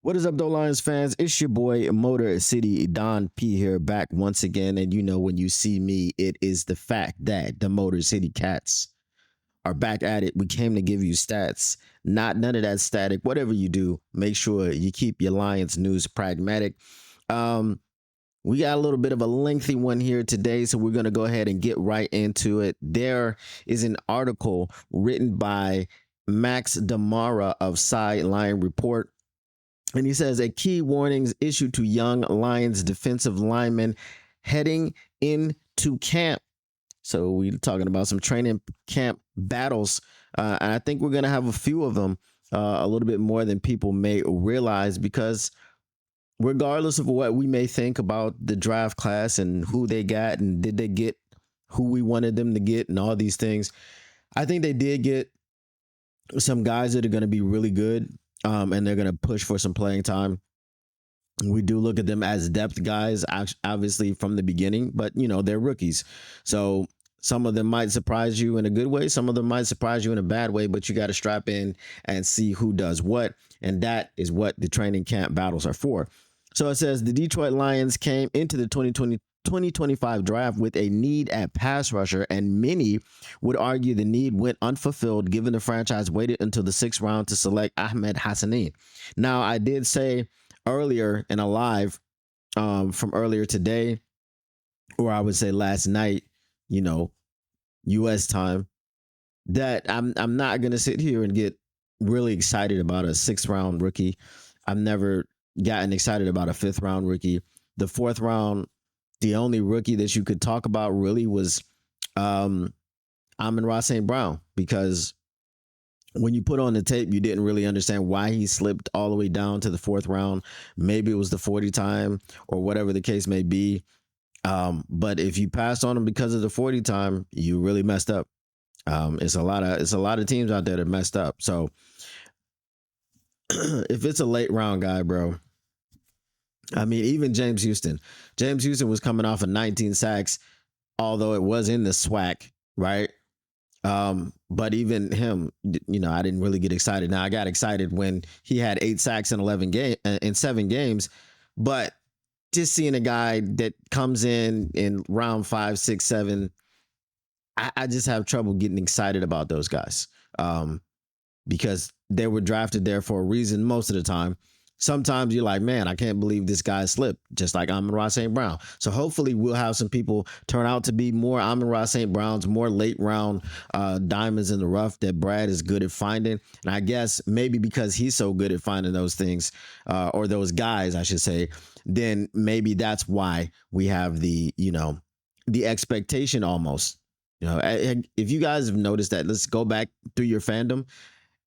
What is up, though, Lions fans? It's your boy Motor City Don P here, back once again. And you know, when you see me, it is the fact that the Motor City Cats are back at it. We came to give you stats, not none of that static. Whatever you do, make sure you keep your Lions news pragmatic. We got a little bit of a lengthy one here today, so we're going to go ahead and get right into it. There is an article written by Max Damara of Sideline Report. And he says a key warnings issued to young Lions defensive linemen heading into camp. So we're talking about some training camp battles. And I think we're going to have a few of them, a little bit more than people may realize, because regardless of what we may think about the draft class and who they got and did they get who we wanted them to get and all these things, I think they did get some guys that are going to be really good. And they're going to push for some playing time. We do look at them as depth guys, obviously, from the beginning, but, you know, they're rookies. So some of them might surprise you in a good way. Some of them might surprise you in a bad way, but you got to strap in and see who does what. And that is what the training camp battles are for. So it says the Detroit Lions came into the 2025 draft with a need at pass rusher, and many would argue the need went unfulfilled given the franchise waited until the 6th round to select Ahmed-Hassan. Now, I did say earlier in a live from earlier today, or I would say last night, you know, U.S. time, that I'm not going to sit here and get really excited about a 6th round rookie. I've never gotten excited about a 5th round rookie. The 4th round, the only rookie that you could talk about really was Amon-Ra St. Brown, because when you put on the tape, you didn't really understand why he slipped all the way down to the 4th round. Maybe it was the 40 time or whatever the case may be. But if you passed on him because of the 40 time, you really messed up. It's a lot of teams out there that messed up. So if it's a late round guy, bro, I mean, even James Houston was coming off of 19 sacks, although it was in the SWAC, right? But even him, you know, I didn't really get excited. Now I got excited when he had 8 sacks in 7 games, but just seeing a guy that comes in round 5, 6, 7, I just have trouble getting excited about those guys, because they were drafted there for a reason most of the time. Sometimes you're like, man, I can't believe this guy slipped, just like Amon-Ra St. Brown. So hopefully we'll have some people turn out to be more Amon-Ra St. Browns, more late round diamonds in the rough that Brad is good at finding. And I guess maybe because he's so good at finding those things, or those guys, I should say, then maybe that's why we have the expectation almost. You know, if you guys have noticed that, let's go back through your fandom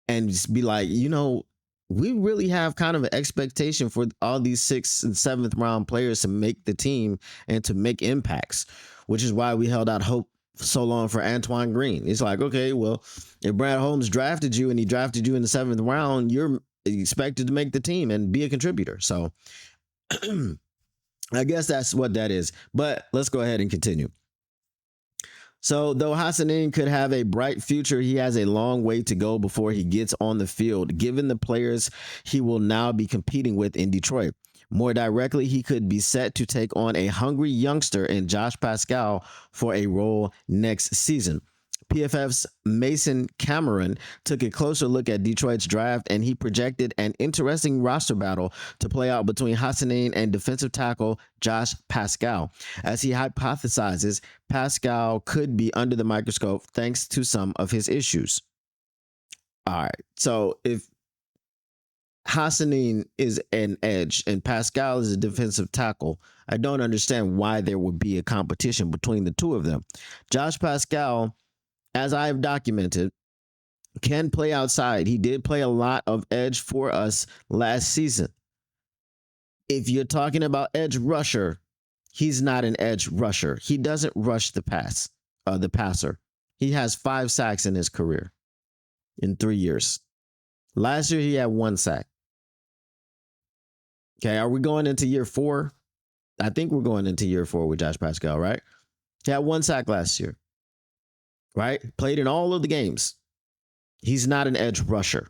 and just be like, you know, we really have kind of an expectation for all these 6th and 7th round players to make the team and to make impacts, which is why we held out hope so long for Antoine Green. It's like, okay, well, if Brad Holmes drafted you and he drafted you in the 7th round, you're expected to make the team and be a contributor. So I guess that's what that is. But let's go ahead and continue. So though Hassan could have a bright future, he has a long way to go before he gets on the field, given the players he will now be competing with in Detroit. More directly, he could be set to take on a hungry youngster in Josh Pascal for a role next season. PFF's Mason Cameron took a closer look at Detroit's draft, and he projected an interesting roster battle to play out between Hassan and defensive tackle Josh Pascal. As he hypothesizes, Pascal could be under the microscope thanks to some of his issues. All right, so if Hassan is an edge and Pascal is a defensive tackle, I don't understand why there would be a competition between the two of them. Josh Pascal, as I have documented, can play outside. He did play a lot of edge for us last season. If you're talking about edge rusher, he's not an edge rusher. He doesn't rush the passer. He has 5 sacks in his career in 3 years. Last year, he had 1 sack. Okay, are we going into year 4? I think we're going into year 4 with Josh Pascal, right? He had 1 sack last year. Right? Played in all of the games. He's not an edge rusher.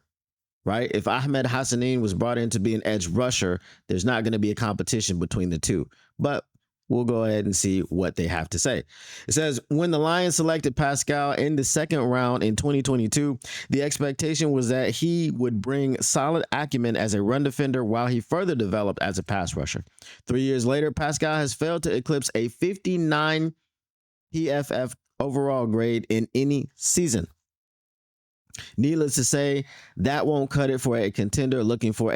right? If Ahmed Hassanin was brought in to be an edge rusher, there's not going to be a competition between the two. But we'll go ahead and see what they have to say. It says, when the Lions selected Pascal in the second round in 2022, the expectation was that he would bring solid acumen as a run defender while he further developed as a pass rusher. 3 years later, Pascal has failed to eclipse a 59 PFF overall grade in any season. Needless to say, that won't cut it for a contender looking for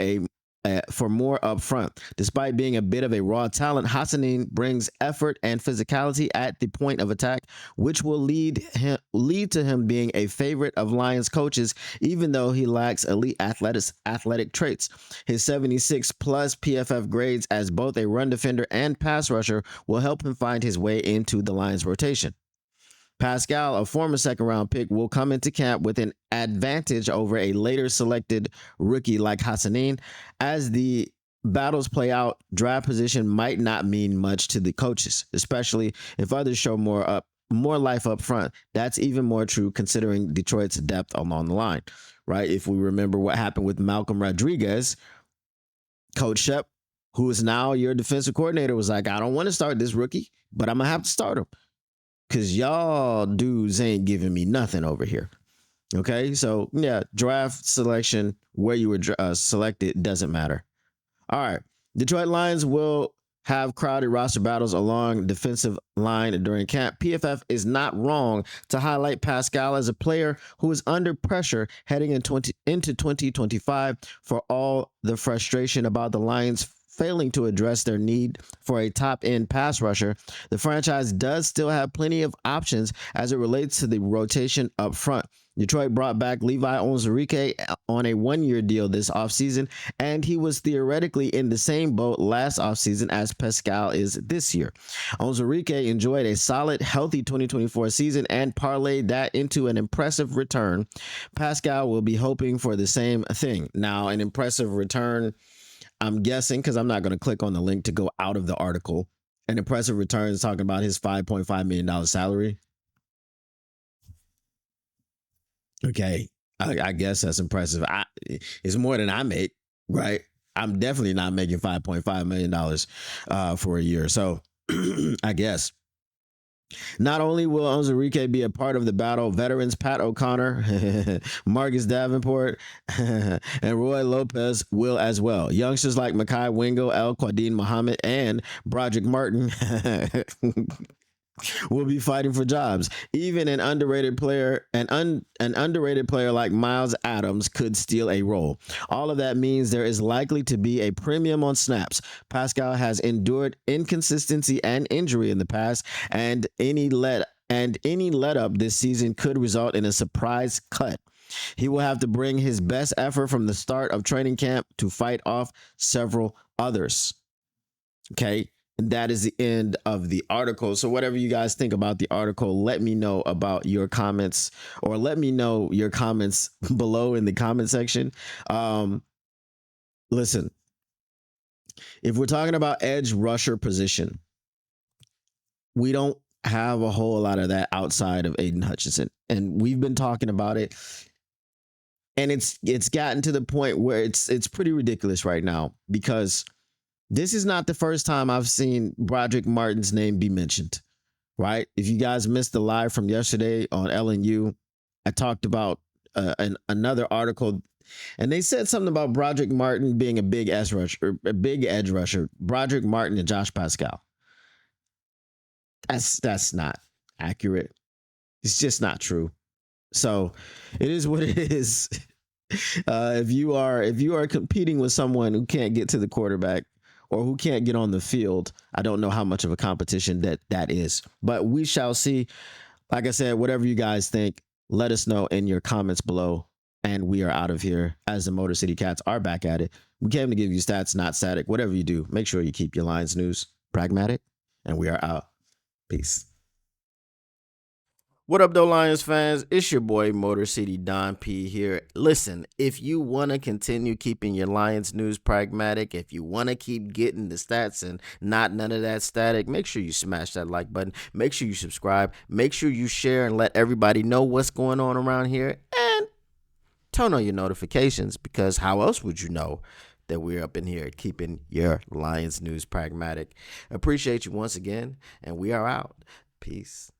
more up front. Despite being a bit of a raw talent, Hassanin brings effort and physicality at the point of attack, which will lead to him being a favorite of Lions coaches, even though he lacks elite athletic traits. His 76 plus PFF grades as both a run defender and pass rusher will help him find his way into the Lions rotation. Pascal, a former second-round pick, will come into camp with an advantage over a later selected rookie like Hassanin. As the battles play out, draft position might not mean much to the coaches, especially if others show more life up front. That's even more true considering Detroit's depth along the line, right? If we remember what happened with Malcolm Rodriguez, Coach Shep, who is now your defensive coordinator, was like, I don't want to start this rookie, but I'm going to have to start him, because y'all dudes ain't giving me nothing over here. Okay, so yeah, draft selection, where you were selected, doesn't matter. All right, Detroit Lions will have crowded roster battles along defensive line during camp. PFF is not wrong to highlight Pascal as a player who is under pressure heading into 2025 for all the frustration about the Lions failing to address their need for a top-end pass rusher. The franchise does still have plenty of options as it relates to the rotation up front. Detroit brought back Levi Onwuzurike on a one-year deal this offseason, and he was theoretically in the same boat last offseason as Pascal is this year. Onwuzurike enjoyed a solid, healthy 2024 season and parlayed that into an impressive return. Pascal will be hoping for the same thing. Now, an impressive return, I'm guessing, because I'm not going to click on the link to go out of the article. An impressive return is talking about his $5.5 million salary. Okay, I guess that's impressive. It's more than I make, right? I'm definitely not making $5.5 million for a year. So I guess. Not only will Onwuzurike be a part of the battle, veterans Pat O'Connor, Marcus Davenport, and Roy Lopez will as well. Youngsters like Mekhi Wingo, El Quadin Muhammad, and Broderick Martin will be fighting for jobs. Even an underrated player, an underrated player like Miles Adams could steal a role. All of that means there is likely to be a premium on snaps. Pascal has endured inconsistency and injury in the past, and any let up this season could result in a surprise cut. He will have to bring his best effort from the start of training camp to fight off several others. Okay. And that is the end of the article. So whatever you guys think about the article, let me know about your comments, or let me know your comments below in the comment section. Listen, if we're talking about edge rusher position, we don't have a whole lot of that outside of Aidan Hutchinson. And we've been talking about it. And it's gotten to the point where it's pretty ridiculous right now, because this is not the first time I've seen Broderick Martin's name be mentioned, right? If you guys missed the live from yesterday on LNU, I talked about another article, and they said something about Broderick Martin being a big edge rusher, Broderick Martin and Josh Pascal. That's not accurate. It's just not true. So it is what it is. If you are competing with someone who can't get to the quarterback, or who can't get on the field, I don't know how much of a competition that is. But we shall see. Like I said, whatever you guys think, let us know in your comments below. And we are out of here, as the Motor City Cats are back at it. We came to give you stats, not static. Whatever you do, make sure you keep your Lions news pragmatic. And we are out. Peace. What up, though, Lions fans? It's your boy, Motor City Don P here. Listen, if you want to continue keeping your Lions news pragmatic, if you want to keep getting the stats and not none of that static, make sure you smash that like button. Make sure you subscribe. Make sure you share and let everybody know what's going on around here. And turn on your notifications, because how else would you know that we're up in here keeping your Lions news pragmatic? Appreciate you once again, and we are out. Peace.